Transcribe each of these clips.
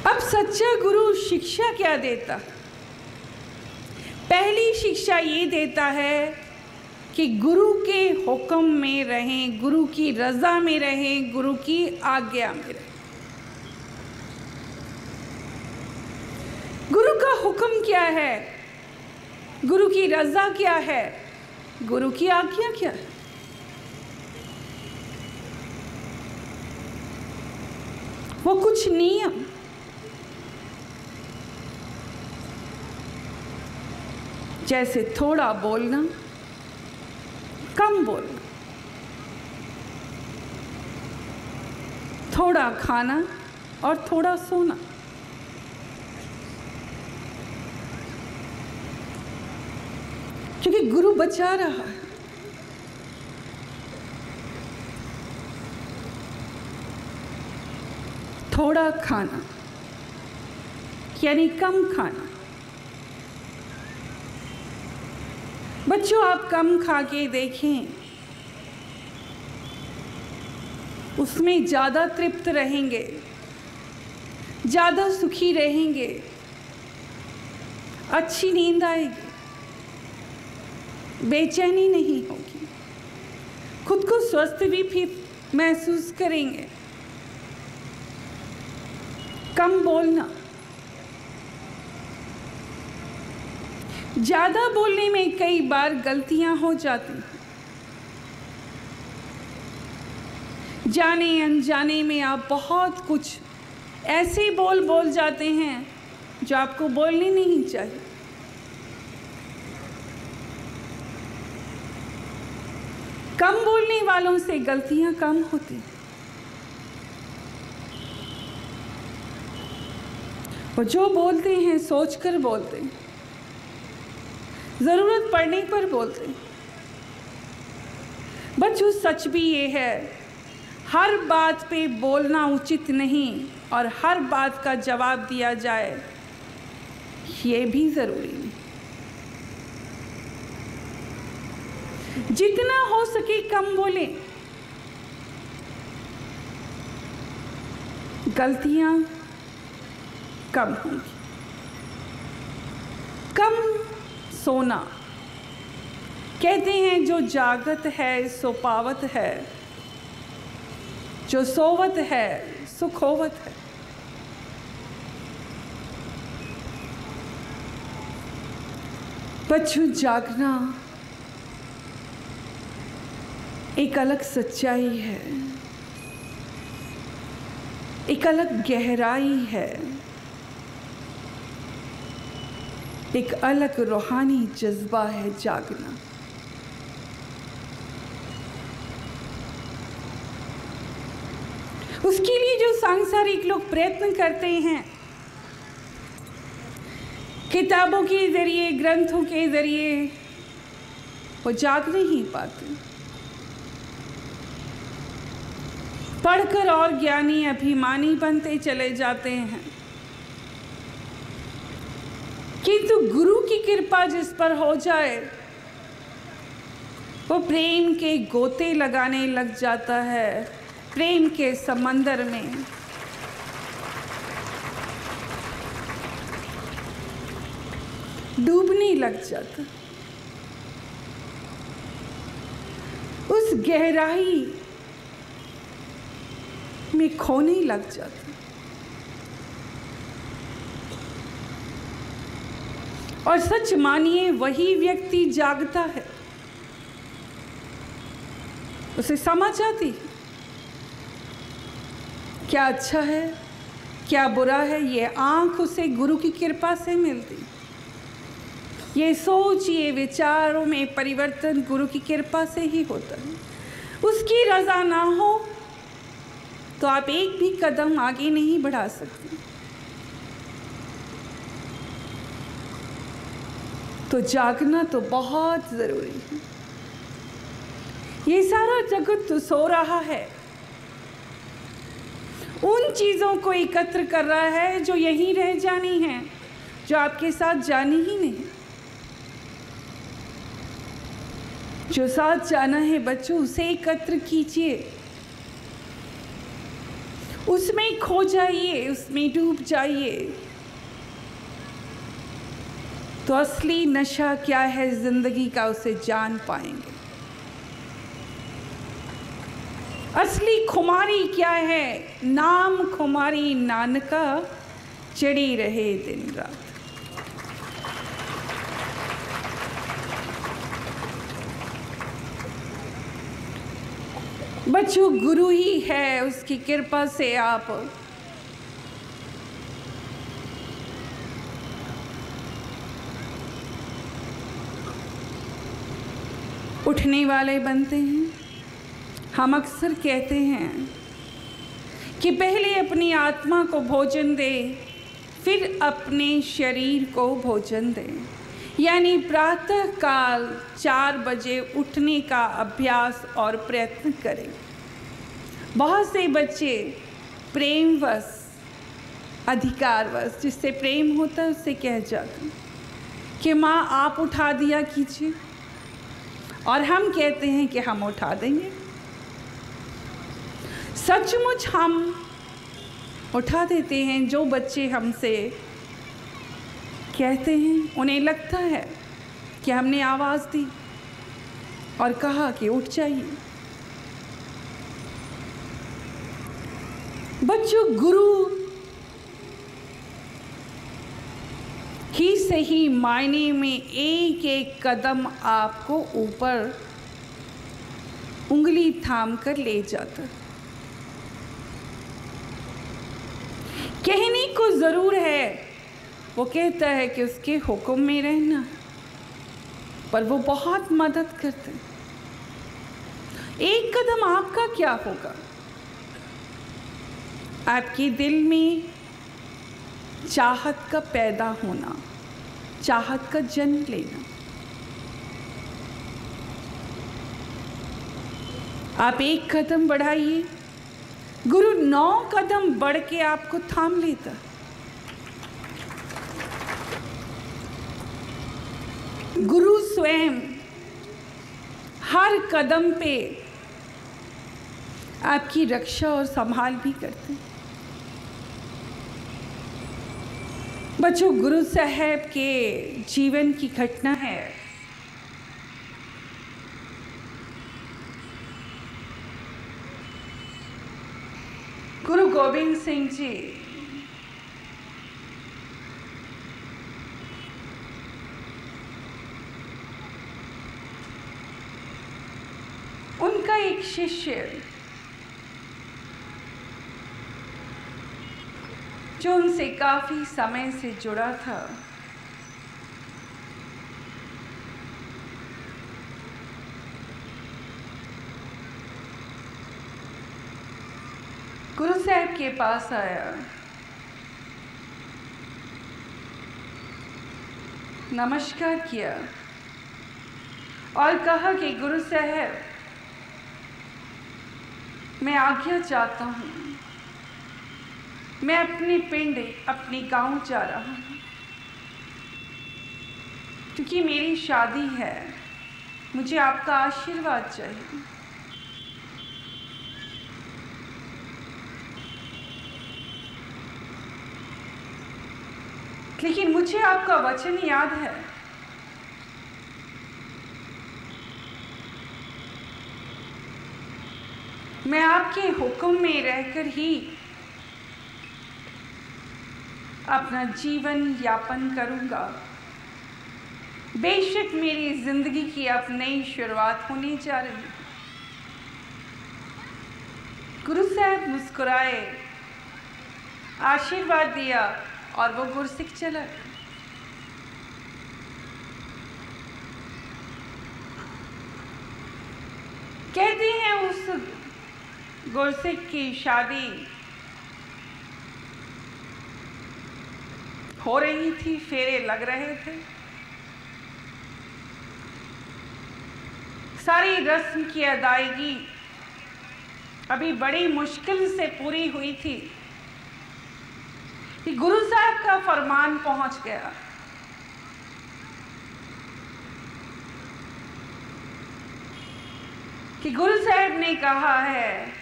अब सच्चा गुरु शिक्षा क्या देता? पहली शिक्षा ये देता है कि गुरु के हुक्म में रहें, गुरु की रज़ा में रहें, गुरु की आज्ञा में रहें। गुरु का हुक्म क्या है? गुरु की रज़ा क्या है? गुरु की आज्ञा क्या है? वो कुछ नियम, जैसे थोड़ा बोलना, कम बोलना, थोड़ा खाना और थोड़ा सोना। क्योंकि गुरु बचा रहा है। थोड़ा खाना यानी कम खाना। बच्चों, आप कम खा के देखें, उसमें ज़्यादा तृप्त रहेंगे, ज़्यादा सुखी रहेंगे, अच्छी नींद आएगी, बेचैनी नहीं होगी, खुद को स्वस्थ भी फिर महसूस करेंगे। कम बोलना। ज़्यादा बोलने में कई बार गलतियां हो जाती हैं। जाने अनजाने में आप बहुत कुछ ऐसे बोल जाते हैं जो आपको बोलने नहीं चाहिए। कम बोलने वालों से गलतियां कम होती हैं। और जो बोलते हैं सोचकर बोलते हैं, ज़रूरत पड़ने पर बोलते हैं। बच्चों, सच भी ये है, हर बात पे बोलना उचित नहीं और हर बात का जवाब दिया जाए ये भी ज़रूरी नहीं। जितना हो सके कम बोलें। गलतियां कम होंगी। कम सोना। कहते हैं जो जागत है सो पावत है, जो सोवत है सो खोवत है। बच्चों, जागना एक अलग सच्चाई है, एक अलग गहराई है, एक अलग रूहानी जज्बा है जागना। उसके लिए जो सांसारिक लोग प्रयत्न करते हैं, किताबों के जरिए, ग्रंथों के जरिए, वो जाग नहीं पाते। पढ़कर और ज्ञानी अभिमानी बनते चले जाते हैं, किंतु गुरु की कृपा जिस पर हो जाए वो प्रेम के गोते लगाने लग जाता है, प्रेम के समंदर में। डूबने लग जाता, उस गहराई में खोने लग जाता। और सच मानिए, वही व्यक्ति जागता है, उसे समझ आती है क्या अच्छा है क्या बुरा है। ये आँख उसे गुरु की कृपा से मिलती, ये सोच, ये विचारों में परिवर्तन गुरु की कृपा से ही होता है। उसकी रज़ा ना हो तो आप एक भी कदम आगे नहीं बढ़ा सकते। तो जागना तो बहुत ज़रूरी है। ये सारा जगत तो सो रहा है, उन चीज़ों को एकत्र कर रहा है जो यहीं रह जानी है, जो आपके साथ जानी ही नहीं। जो साथ जाना है बच्चों, उसे एकत्र कीजिए, उसमें खो जाइए, उसमें डूब जाइए, तो असली नशा क्या है जिंदगी का उसे जान पाएंगे। असली खुमारी क्या है, नाम खुमारी नानका चढ़ी रहे दिन रात। बच्चों, गुरु ही है, उसकी कृपा से आप उठने वाले बनते हैं। हम अक्सर कहते हैं कि पहले अपनी आत्मा को भोजन दे, फिर अपने शरीर को भोजन दे। यानी प्रातः काल 4 बजे उठने का अभ्यास और प्रयत्न करें। बहुत से बच्चे प्रेमवश, अधिकारवश, जिससे प्रेम होता है उससे कह जाते हैं कि माँ आप उठा दिया कीजिए, और हम कहते हैं कि हम उठा देंगे। सचमुच हम उठा देते हैं। जो बच्चे हमसे कहते हैं, उन्हें लगता है कि हमने आवाज़ दी और कहा कि उठ जाइए। बच्चों, गुरु ही सही मायने में एक एक कदम आपको ऊपर उंगली थाम कर ले जाता। कहने को जरूर है, वो कहता है कि उसके हुक्म में रहना, पर वो बहुत मदद करते हैं। एक कदम आपका क्या होगा? आपके दिल में चाहत का पैदा होना, चाहत का जन्म लेना। आप एक कदम बढ़ाइए, गुरु 9 कदम बढ़ के आपको थाम लेता। गुरु स्वयं हर कदम पे आपकी रक्षा और संभाल भी करते हैं। बच्चों, गुरु साहब के जीवन की घटना है। गुरु गोबिंद सिंह जी उनका एक शिष्य जो उनसे काफी समय से जुड़ा था, गुरु साहब के पास आया, नमस्कार किया और कहा कि गुरु साहब, मैं आज्ञा चाहता हूँ, मैं अपने पिंड, अपने गांव जा रहा हूँ, क्योंकि मेरी शादी है, मुझे आपका आशीर्वाद चाहिए। लेकिन मुझे आपका वचन याद है, मैं आपके हुक्म में रहकर ही अपना जीवन यापन करूंगा। बेशक मेरी जिंदगी की अब नई शुरुआत होने जा रही है। गुरु साहब मुस्कुराए, आशीर्वाद दिया और वो गुरसिक चला। कहते हैं उस गुरसिक की शादी हो रही थी, फेरे लग रहे थे, सारी रस्म की अदायगी अभी बड़ी मुश्किल से पूरी हुई थी कि गुरु साहब का फरमान पहुंच गया। कि गुरु साहब ने कहा है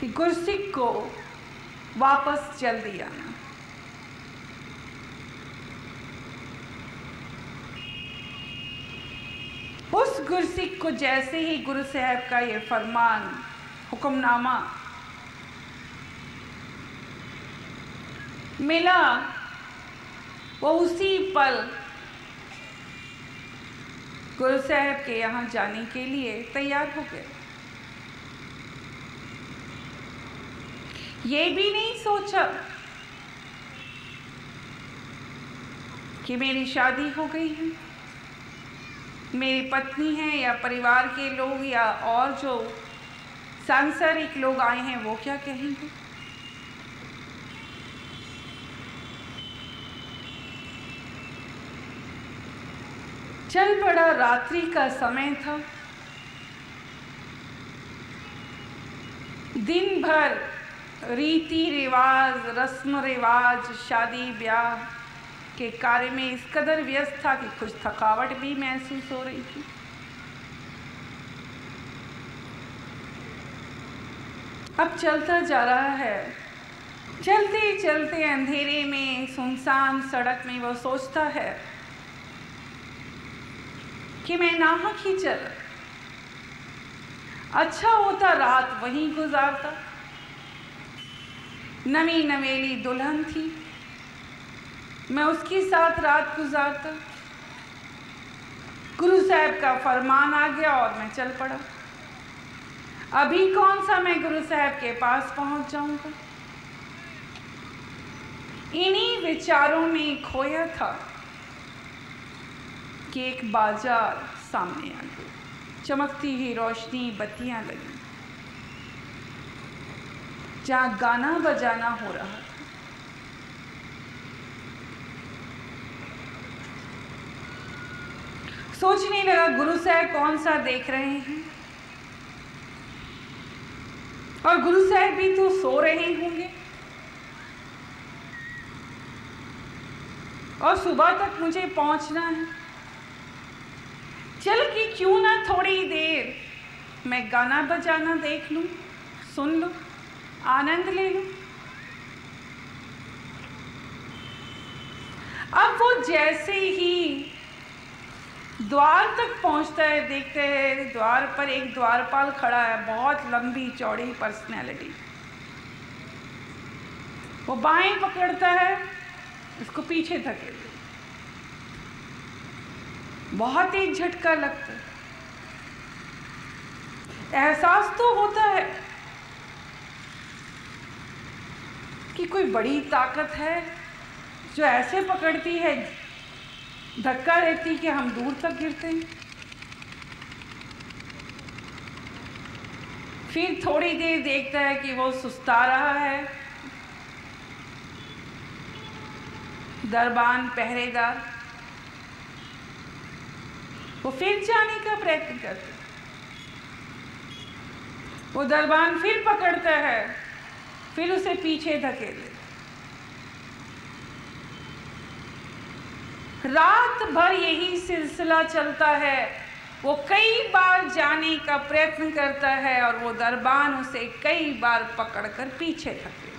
कि गुरसिक को वापस जल्दी आना। उस गुरसिक को जैसे ही गुरु साहब का ये फरमान, हुक्मनामा मिला, वो उसी पल गुरु साहब के यहाँ जाने के लिए तैयार हो गए। ये भी नहीं सोचा कि मेरी शादी हो गई है, मेरी पत्नी है या परिवार के लोग या और जो सांसारिक लोग आए हैं वो क्या कहेंगे। चल पड़ा, रात्रि का समय था। दिन भर रीति रिवाज, रस्म रिवाज, शादी ब्याह के कार्य में इस कदर व्यस्त था कि कुछ थकावट भी महसूस हो रही थी। अब चलता जा रहा है। चलते चलते अंधेरे में, सुनसान सड़क में वो सोचता है कि मैं नाहक ही चल, अच्छा होता रात वहीं गुजारता। नवी नवेली दुल्हन थी, मैं उसके साथ रात गुजारता। गुरु साहब का फरमान आ गया और मैं चल पड़ा। अभी कौन सा मैं गुरु साहब के पास पहुंच जाऊंगा। इन्हीं विचारों में खोया था कि एक बाजार सामने आ गया। चमकती हुई रोशनी, बत्तियां लगी, जहां गाना बजाना हो रहा था। सोचने लगा गुरु साहब कौन सा देख रहे हैं, और गुरु साहब भी तो सो रहे होंगे, और सुबह तक मुझे पहुंचना है। चल कि क्यों ना थोड़ी देर मैं गाना बजाना देख लूं, सुन लूं, आनंद ले लूं। अब वो जैसे ही द्वार तक पहुंचता है, देखते हैं द्वार पर एक द्वारपाल खड़ा है, बहुत लंबी चौड़ी पर्सनैलिटी। वो बाएं पकड़ता है, उसको पीछे धकेल दे। बहुत ही झटका लगता है। एहसास तो होता है कि कोई बड़ी ताकत है जो ऐसे पकड़ती है, धक्का देती कि हम दूर तक गिरते हैं। फिर थोड़ी देर देखता है कि वो सुस्ता रहा है। दरबान पहरेदार, वो फिर जाने का प्रयत्न करता है। वो दरबान फिर पकड़ता है, फिर उसे पीछे धकेल देता। रात भर यही सिलसिला चलता है। वो कई बार जाने का प्रयत्न करता है और वो दरबान उसे कई बार पकड़कर पीछे धकेल।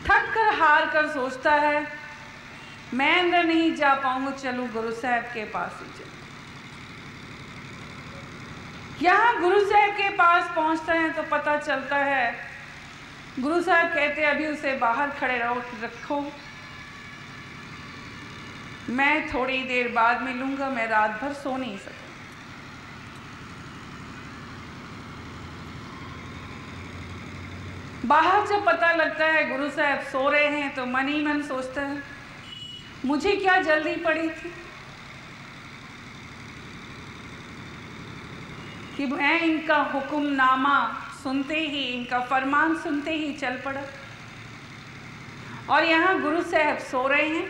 थक कर हार कर सोचता है मैं अंदर नहीं जा पाऊंगा, चलूं गुरु साहब के पास ही चलूं। यहाँ गुरु साहब के पास पहुंचता है तो पता चलता है गुरु साहब कहते अभी उसे बाहर खड़े रखो, मैं थोड़ी देर बाद मिलूंगा, मैं रात भर सो नहीं सकता। बाहर जब पता लगता है गुरु साहब सो रहे हैं तो मन ही मन सोचता है मुझे क्या जल्दी पड़ी थी कि मैं इनका हुक्मनामा सुनते ही, इनका फरमान सुनते ही चल पड़ा, और यहाँ गुरु साहब सो रहे हैं।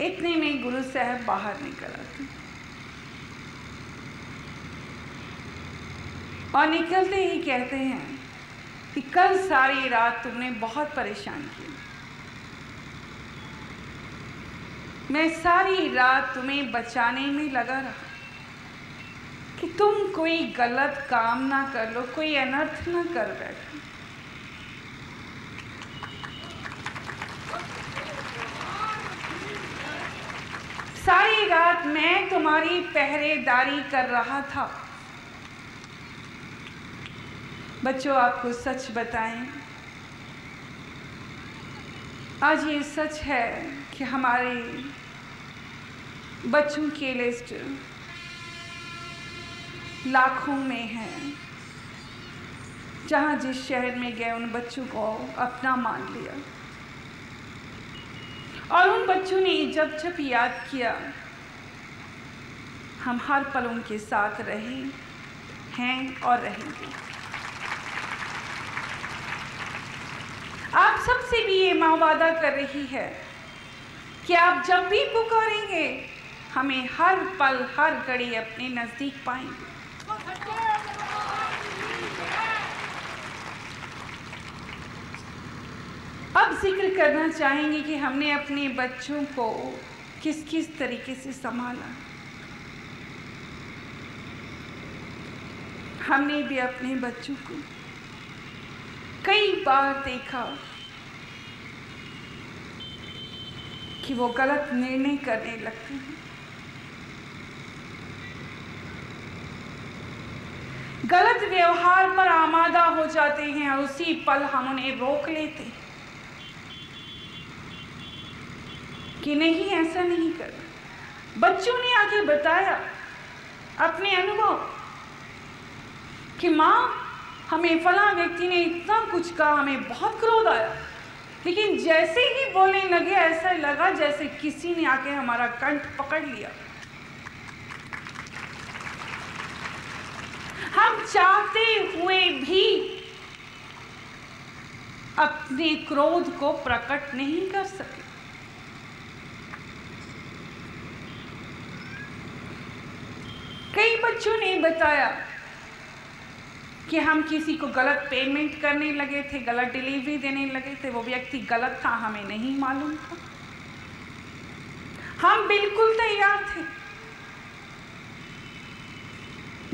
इतने में गुरु साहब बाहर निकल आते और निकलते ही कहते हैं कि कल सारी रात तुमने बहुत परेशान किया, मैं सारी रात तुम्हें बचाने में लगा रहा, कि तुम कोई गलत काम ना कर लो, कोई अनर्थ ना कर बैठो। सारी रात मैं तुम्हारी पहरेदारी कर रहा था। बच्चों, आपको सच बताएं, आज ये सच है कि हमारे बच्चों की लिस्ट लाखों में है। जहाँ जिस शहर में गए उन बच्चों को अपना मान लिया, और उन बच्चों ने जब जब याद किया, हम हर पल उनके साथ रहे हैं और रहेंगे। आप सबसे भी ये माँ वादा कर रही है कि आप जब भी पुकारेंगे हमें हर पल हर घड़ी अपने नजदीक पाएंगे। अब जिक्र करना चाहेंगे कि हमने अपने बच्चों को किस किस तरीके से संभाला। हमने भी अपने बच्चों को कई बार देखा कि वो गलत निर्णय करने लगते हैं, गलत व्यवहार पर आमादा हो जाते हैं, और उसी पल हम उन्हें रोक लेते हैं कि नहीं, ऐसा नहीं करना। बच्चों ने आगे बताया अपने अनुभव कि माँ, हमें फलां व्यक्ति ने इतना कुछ कहा, हमें बहुत क्रोध आया, लेकिन जैसे ही बोलने लगे ऐसा लगा जैसे किसी ने आके हमारा कंठ पकड़ लिया। हम चाहते हुए भी अपने क्रोध को प्रकट नहीं कर सके। कई बच्चों ने बताया कि हम किसी को गलत पेमेंट करने लगे थे, गलत डिलीवरी देने लगे थे, वो व्यक्ति गलत था, हमें नहीं मालूम था। हम बिल्कुल तैयार थे,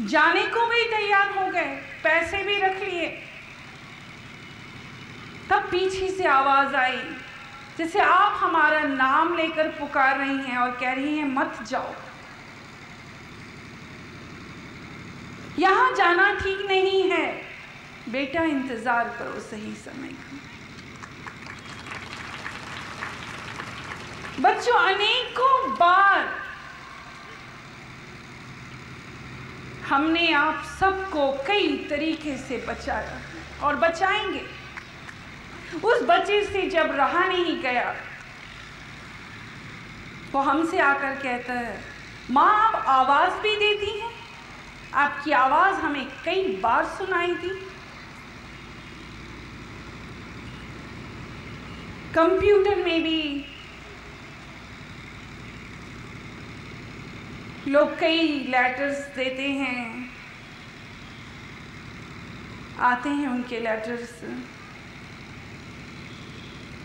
जाने को भी तैयार हो गए, पैसे भी रख लिए। तब पीछे से आवाज आई, जैसे आप हमारा नाम लेकर पुकार रही हैं और कह रही हैं मत जाओ, यहां जाना ठीक नहीं है, बेटा इंतजार करो सही समय का। बच्चों, अनेकों बार हमने आप सबको कई तरीके से बचाया और बचाएंगे। उस बच्चे से जब रहा नहीं गया, वो हमसे आकर कहता है, माँ आप आवाज भी देती हैं, आपकी आवाज हमें कई बार सुनाई दी। कंप्यूटर में भी लोग कई लेटर्स देते हैं, आते हैं उनके लेटर्स,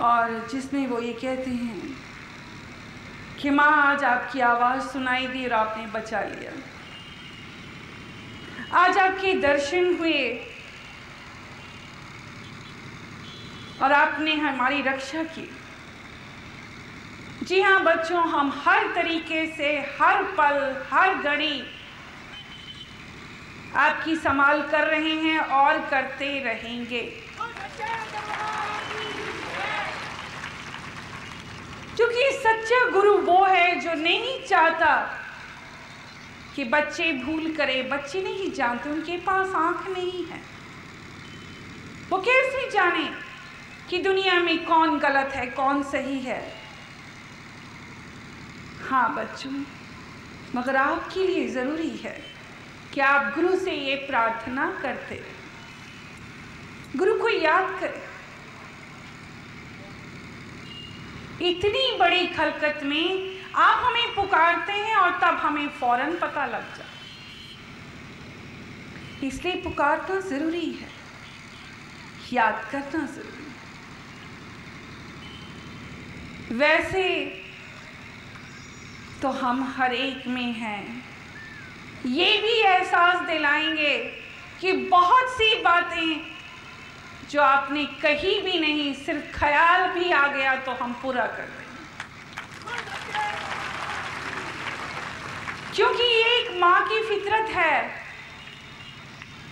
और जिसमें वो ये कहते हैं कि माँ आज आपकी आवाज सुनाई दी और आपने बचा लिया, आज आपके दर्शन हुए और आपने हमारी रक्षा की। जी हाँ बच्चों, हम हर तरीके से हर पल हर घड़ी आपकी संभाल कर रहे हैं और करते रहेंगे, क्योंकि सच्चा गुरु वो है जो नहीं चाहता कि बच्चे भूल करें। बच्चे नहीं जानते, उनके पास आंख नहीं है, वो कैसे जाने कि दुनिया में कौन गलत है कौन सही है। हाँ बच्चों, मगर आपके लिए जरूरी है कि आप गुरु से ये प्रार्थना करते, गुरु को याद करें। इतनी बड़ी खलकत में आप हमें पुकारते हैं और तब हमें फौरन पता लग जाए, इसलिए पुकारना जरूरी है, याद करना जरूरी है। वैसे तो हम हर एक में हैं ये भी एहसास दिलाएंगे कि बहुत सी बातें जो आपने कही भी नहीं, सिर्फ ख्याल भी आ गया तो हम पूरा कर देंगे, क्योंकि ये एक माँ की फितरत है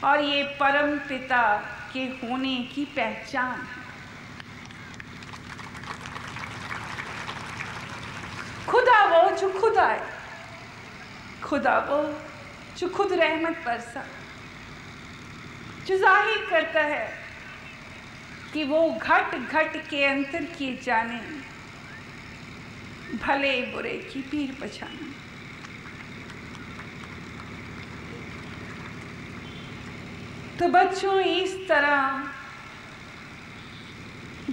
और ये परम पिता के होने की पहचान है। खुदा वो जो खुद आए, खुदा वो जो खुद रहमत बरसा, जो जाहिर करता है कि वो घट घट के अंतर किए जाने, भले बुरे की पीर पहचाने। तो बच्चों, इस तरह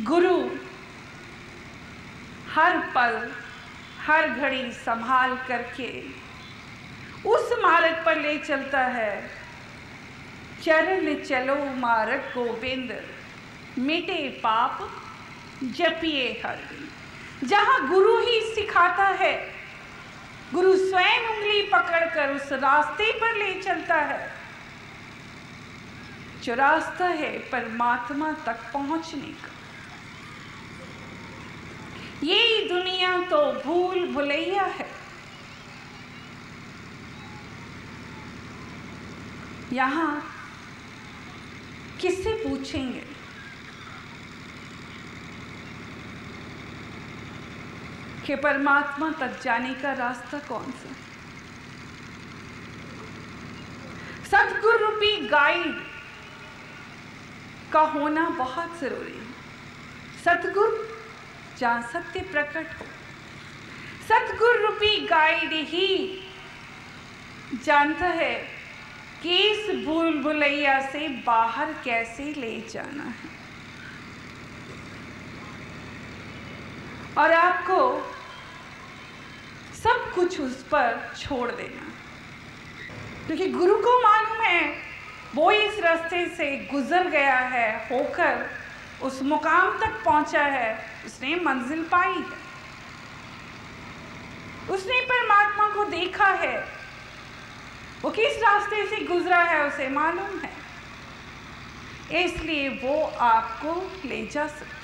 गुरु हर पल हर घड़ी संभाल करके उस मार्ग पर ले चलता है। चरण चलो मार्ग गोविंद, मिटे पाप जपिए हर दिन। जहाँ गुरु ही सिखाता है, गुरु स्वयं उंगली पकड़कर उस रास्ते पर ले चलता है जो रास्ता है परमात्मा तक पहुंचने का। ये दुनिया तो भूल भुलैया है। यहाँ किससे पूछेंगे कि परमात्मा तक जाने का रास्ता कौन सा? सतगुरु रूपी गाइड का होना बहुत जरूरी है। सतगुरु जहाँ सत्य प्रकट हो, सतगुरु रूपी गाइड ही जानता है कि इस भूल भुलैया से बाहर कैसे ले जाना है, और आपको सब कुछ उस पर छोड़ देना। क्योंकि गुरु को मालूम है वो इस रास्ते से गुजर गया है, होकर उस मुकाम तक पहुंचा है, उसने मंजिल पाई है, उसने परमात्मा को देखा है, वो किस रास्ते से गुजरा है उसे मालूम है, इसलिए वो आपको ले जा सकता है।